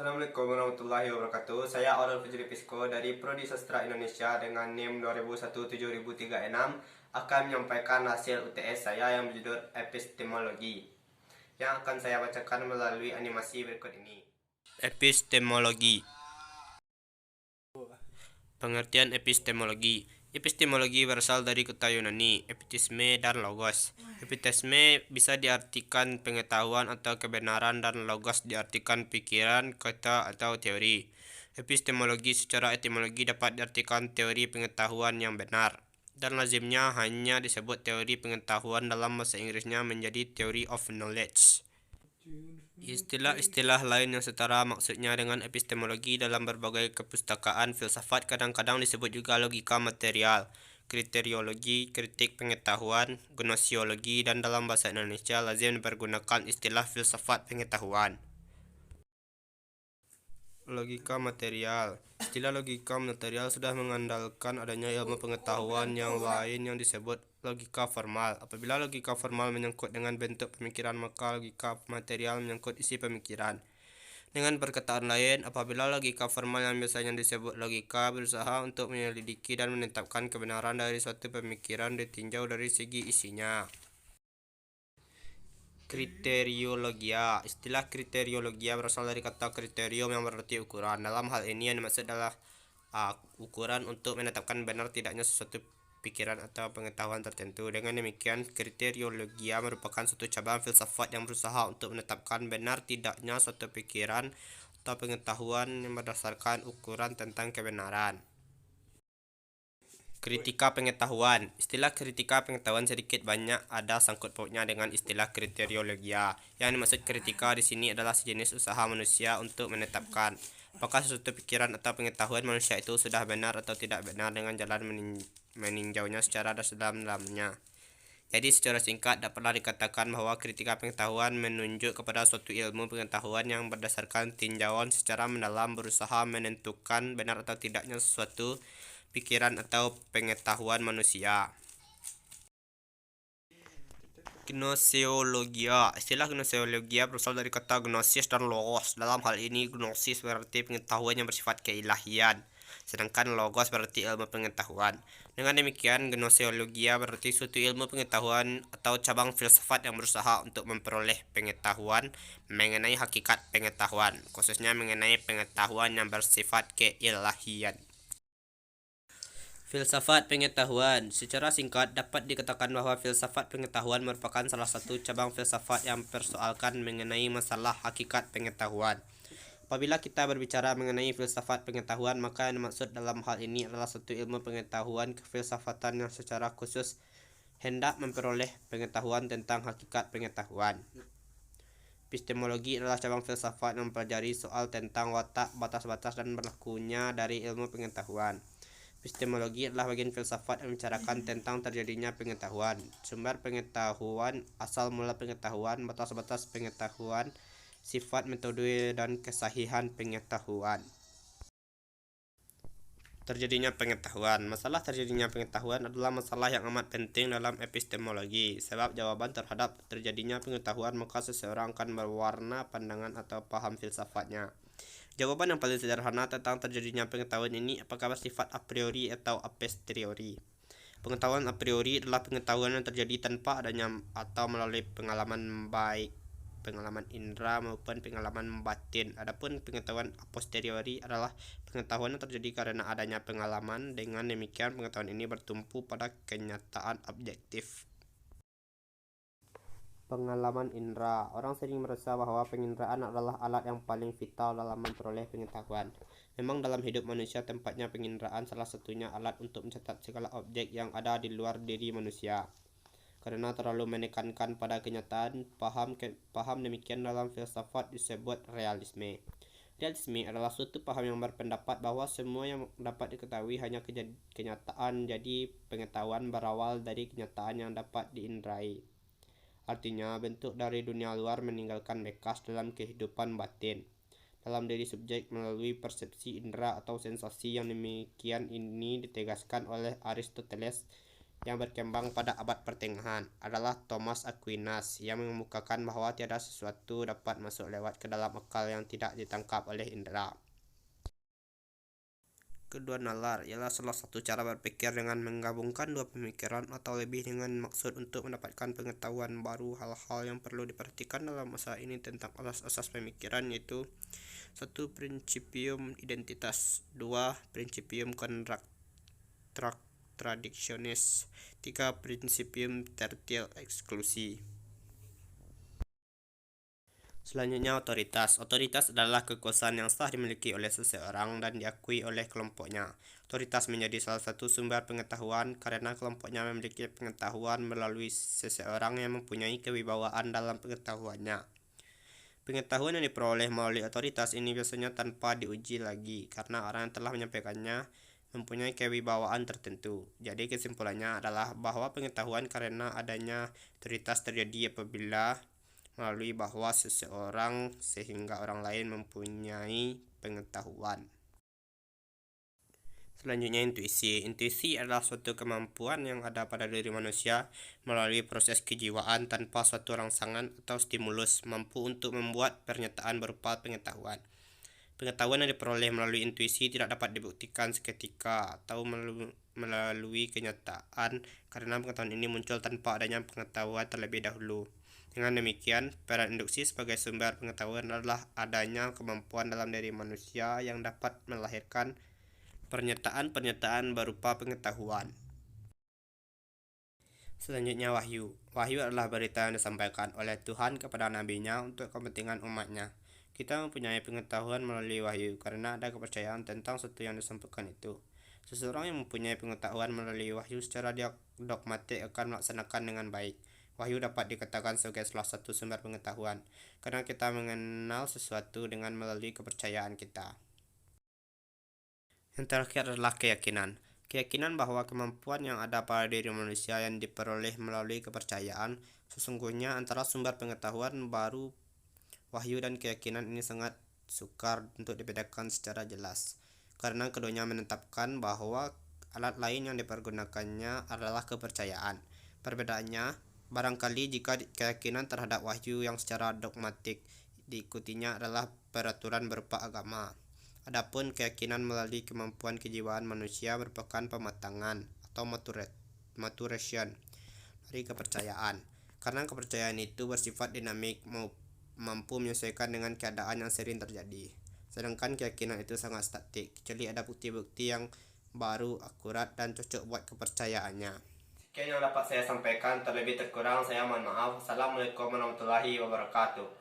Assalamualaikum warahmatullahi wabarakatuh. Saya Aurel Fajri Pisko dari Prodi Sastra Indonesia dengan NIM 2001-7036 akan menyampaikan hasil UTS saya yang berjudul Epistemologi yang akan saya bacakan melalui animasi berikut ini. Epistemologi. Pengertian epistemologi. Epistemologi berasal dari kata Yunani, episme dan logos. Episme bisa diartikan pengetahuan atau kebenaran dan logos diartikan pikiran, kata atau teori. Epistemologi secara etimologi dapat diartikan teori pengetahuan yang benar, dan lazimnya hanya disebut teori pengetahuan dalam bahasa Inggrisnya menjadi theory of knowledge. Istilah-istilah lain yang setara maksudnya dengan epistemologi dalam berbagai kepustakaan filsafat kadang-kadang disebut juga logika material, kriteriologi, kritik pengetahuan, gnosiologi, dan dalam bahasa Indonesia lazim dipergunakan istilah filsafat pengetahuan. Logika material. Istilah logika material sudah mengandalkan adanya ilmu pengetahuan yang lain yang disebut logika formal. Apabila logika formal menyangkut dengan bentuk pemikiran, maka logika material menyangkut isi pemikiran. Dengan perkataan lain, apabila logika formal yang biasanya disebut logika berusaha untuk menyelidiki dan menetapkan kebenaran dari suatu pemikiran ditinjau dari segi isinya. Kriteriologia. Istilah kriteriologia berasal dari kata kriterium yang berarti ukuran. Dalam hal ini yang dimaksud adalah ukuran untuk menetapkan benar tidaknya sesuatu pikiran atau pengetahuan tertentu. Dengan demikian, kriteriologia merupakan suatu cabang filsafat yang berusaha untuk menetapkan benar tidaknya suatu pikiran atau pengetahuan yang berdasarkan ukuran tentang kebenaran. Kritika pengetahuan. Istilah kritika pengetahuan sedikit banyak ada sangkut pautnya dengan istilah kriteriologia. Yang dimaksud kritika di sini adalah sejenis usaha manusia untuk menetapkan apakah sesuatu pikiran atau pengetahuan manusia itu sudah benar atau tidak benar dengan jalan meninjaunya secara dalam-dalamnya. Jadi secara singkat dapatlah dikatakan bahwa kritika pengetahuan menunjuk kepada suatu ilmu pengetahuan yang berdasarkan tinjauan secara mendalam berusaha menentukan benar atau tidaknya sesuatu pikiran atau pengetahuan manusia. Gnoseologia. Istilah gnoseologia berasal dari kata gnosis dan logos. Dalam hal ini, gnosis berarti pengetahuan yang bersifat keilahian, sedangkan logos berarti ilmu pengetahuan. Dengan demikian, gnoseologia berarti suatu ilmu pengetahuan atau cabang filsafat yang berusaha untuk memperoleh pengetahuan mengenai hakikat pengetahuan, khususnya mengenai pengetahuan yang bersifat keilahian. Filsafat pengetahuan. Secara singkat dapat dikatakan bahwa filsafat pengetahuan merupakan salah satu cabang filsafat yang mempersoalkan mengenai masalah hakikat pengetahuan. Apabila kita berbicara mengenai filsafat pengetahuan, maka yang dimaksud dalam hal ini adalah satu ilmu pengetahuan kefilsafatan yang secara khusus hendak memperoleh pengetahuan tentang hakikat pengetahuan. Epistemologi adalah cabang filsafat yang mempelajari soal tentang watak, batas-batas, dan berlakunya dari ilmu pengetahuan. Epistemologi adalah bagian filsafat yang membicarakan tentang terjadinya pengetahuan, sumber pengetahuan, asal mula pengetahuan, batas-batas pengetahuan, sifat, metode, dan kesahihan pengetahuan. Terjadinya pengetahuan. Masalah terjadinya pengetahuan adalah masalah yang amat penting dalam epistemologi, sebab jawaban terhadap terjadinya pengetahuan maka seseorang akan berwarna pandangan atau paham filsafatnya. Jawaban yang paling sederhana tentang terjadinya pengetahuan ini apakah bersifat a priori atau a posteriori. Pengetahuan a priori adalah pengetahuan yang terjadi tanpa adanya atau melalui pengalaman baik pengalaman indera maupun pengalaman batin. Adapun pengetahuan a posteriori adalah pengetahuan yang terjadi karena adanya pengalaman. Dengan demikian, pengetahuan ini bertumpu pada kenyataan objektif. Pengalaman indera. Orang sering merasa bahwa penginderaan adalah alat yang paling vital dalam memperoleh pengetahuan. Memang dalam hidup manusia tempatnya penginderaan salah satunya alat untuk mencatat segala objek yang ada di luar diri manusia. Karena terlalu menekankan pada kenyataan, paham demikian dalam filsafat disebut realisme. Realisme adalah suatu paham yang berpendapat bahwa semua yang dapat diketahui hanya kenyataan, jadi pengetahuan berawal dari kenyataan yang dapat diinderai. Artinya, bentuk dari dunia luar meninggalkan bekas dalam kehidupan batin dalam diri subjek melalui persepsi indera atau sensasi. Yang demikian ini ditegaskan oleh Aristoteles yang berkembang pada abad pertengahan adalah Thomas Aquinas yang mengemukakan bahwa tiada sesuatu dapat masuk lewat ke dalam akal yang tidak ditangkap oleh indera. Kedua nalar ialah salah satu cara berpikir dengan menggabungkan dua pemikiran atau lebih dengan maksud untuk mendapatkan pengetahuan baru. Hal-hal yang perlu diperhatikan dalam masalah ini tentang asas-asas pemikiran yaitu 1. Principium identitas, 2. Principium contradictionis, 3. Principium tertial exclusi. Selanjutnya, otoritas. Otoritas adalah kekuasaan yang sah dimiliki oleh seseorang dan diakui oleh kelompoknya. Otoritas menjadi salah satu sumber pengetahuan karena kelompoknya memiliki pengetahuan melalui seseorang yang mempunyai kewibawaan dalam pengetahuannya. Pengetahuan yang diperoleh melalui otoritas ini biasanya tanpa diuji lagi karena orang yang telah menyampaikannya mempunyai kewibawaan tertentu. Jadi kesimpulannya adalah bahwa pengetahuan karena adanya otoritas terjadi apabila melalui bahwa seseorang sehingga orang lain mempunyai pengetahuan. Selanjutnya, intuisi. Intuisi adalah suatu kemampuan yang ada pada diri manusia melalui proses kejiwaan tanpa suatu rangsangan atau stimulus, mampu untuk membuat pernyataan berupa pengetahuan. Pengetahuan yang diperoleh melalui intuisi tidak dapat dibuktikan seketika atau melalui kenyataan karena pengetahuan ini muncul tanpa adanya pengetahuan terlebih dahulu. Dengan demikian, peran induksi sebagai sumber pengetahuan adalah adanya kemampuan dalam diri manusia yang dapat melahirkan pernyataan-pernyataan berupa pengetahuan. Selanjutnya, wahyu. Wahyu adalah berita yang disampaikan oleh Tuhan kepada nabinya untuk kepentingan umatnya. Kita mempunyai pengetahuan melalui wahyu karena ada kepercayaan tentang sesuatu yang disampaikan itu. Seseorang yang mempunyai pengetahuan melalui wahyu secara dogmatik akan melaksanakan dengan baik. Wahyu dapat dikatakan sebagai salah satu sumber pengetahuan karena kita mengenal sesuatu dengan melalui kepercayaan kita. Yang terakhir adalah keyakinan. Keyakinan bahwa kemampuan yang ada pada diri manusia yang diperoleh melalui kepercayaan sesungguhnya antara sumber pengetahuan baru. Wahyu dan keyakinan ini sangat sukar untuk dibedakan secara jelas karena keduanya menetapkan bahwa alat lain yang dipergunakannya adalah kepercayaan. Perbedaannya barangkali jika keyakinan terhadap wahyu yang secara dogmatik diikutinya adalah peraturan berupa agama. Adapun keyakinan melalui kemampuan kejiwaan manusia merupakan pematangan atau maturation dari kepercayaan. Karena kepercayaan itu bersifat dinamik, mampu menyesuaikan dengan keadaan yang sering terjadi. Sedangkan keyakinan itu sangat statik, kecuali ada bukti-bukti yang baru, akurat, dan cocok buat kepercayaannya. Sekian yang dapat saya sampaikan, terlebih terkurang saya mohon maaf. Assalamualaikum warahmatullahi wabarakatuh.